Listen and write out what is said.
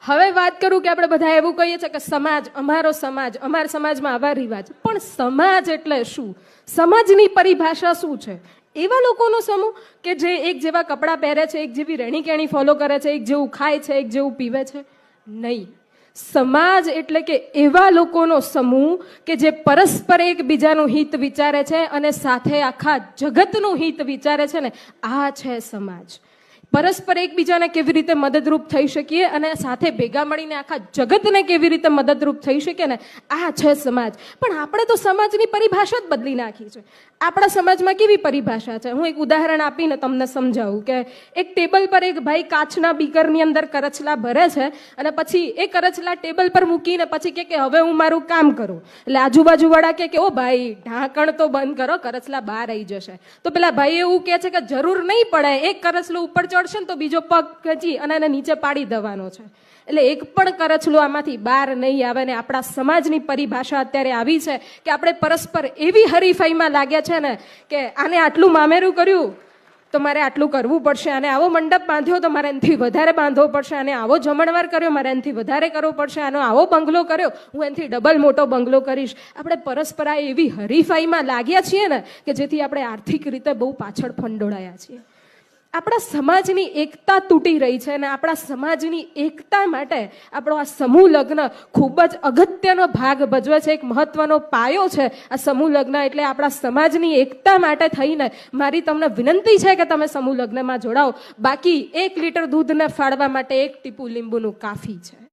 હવે વાત કરું કે આપણે બધા એવું કહીએ છીએ કે સમાજ, અમારા સમાજમાં આવા રિવાજ, પણ સમાજ એટલે શું? સમાજની પરિભાષા શું છે? એવા લોકોનો સમૂહ કે જે એક જેવા કપડાં પહેરે છે, એક જેવી રહેણીકેણી ફોલો કરે છે, એક જેવું ખાય છે, એક જેવું પીવે છે? નહીં. સમાજ એટલે કે એવા લોકોનો સમૂહ કે જે પરસ્પર એકબીજાનું હિત વિચારે છે અને સાથે આખા જગતનું હિત વિચારે છે ને, આ છે સમાજ. પરસ્પર એકબીજાને કેવી રીતે મદદરૂપ થઈ શકીએ અને સાથે ભેગા મળીને આખા જગતને કેવી રીતે મદદરૂપ થઈ શકીએ ને, આ છે સમાજ. પણ આપણે તો સમાજની પરિભાષા જ બદલી નાખી છે. આપણા સમાજમાં કેવી પરિભાષા છે? હું એક ઉદાહરણ આપીને તમને સમજાવું કે એક ટેબલ પર એક ભાઈ કાચના બીકરની અંદર કરચલા ભરે છે અને પછી એ કરચલા ટેબલ પર મૂકીને પછી કે હવે હું મારું કામ કરું. એટલે આજુબાજુવાળા કે ઓ ભાઈ ઢાંકણ તો બંધ કરો, કરચલા બહાર આવી જશે. તો પેલા ભાઈ એવું કહે છે કે જરૂર નહીં પડે, એક કરચલું ઉપર ચડશે ને તો બીજો પગ ખેંચી અને એને નીચે પાડી દેવાનો છે. એટલે એક પણ કરચલું આમાંથી બહાર નહીં આવે. ને આપણા સમાજની પરિભાષા અત્યારે આવી છે કે આપણે પરસ્પર એવી હરીફાઈમાં લાગ્યા છે ને કે આને આટલું મામેરું કર્યું તો મારે આટલું કરવું પડશે, આને આવો મંડપ બાંધ્યો તો મારે એનાથી વધારે બાંધવો પડશે, આને આવો જમણવાર કર્યો મારે એનાથી વધારે કરવો પડશે, આનો આવો બંગલો કર્યો હું એનાથી ડબલ મોટો બંગલો કરીશ. આપણે પરસ્પર એવી હરીફાઈમાં લાગ્યા છીએ ને કે જેથી આપણે આર્થિક રીતે બહુ પાછળ ફંડોળાયા છીએ. આપણા સમાજની એકતા તૂટી રહી છે અને આપણા સમાજની એકતા માટે આપણો આ સમૂહ લગ્ન ખૂબ જ અગત્યનો ભાગ ભજવે છે, એક મહત્વનો પાયો છે આ સમૂહ લગ્ન. એટલે આપણા સમાજની એકતા માટે થઈને મારી તમને વિનંતી છે કે તમે સમૂહ લગ્નમાં જોડાઓ. બાકી 1 લીટર દૂધને ફાળવા માટે 1 ટીપું લીંબુનું કાફી છે.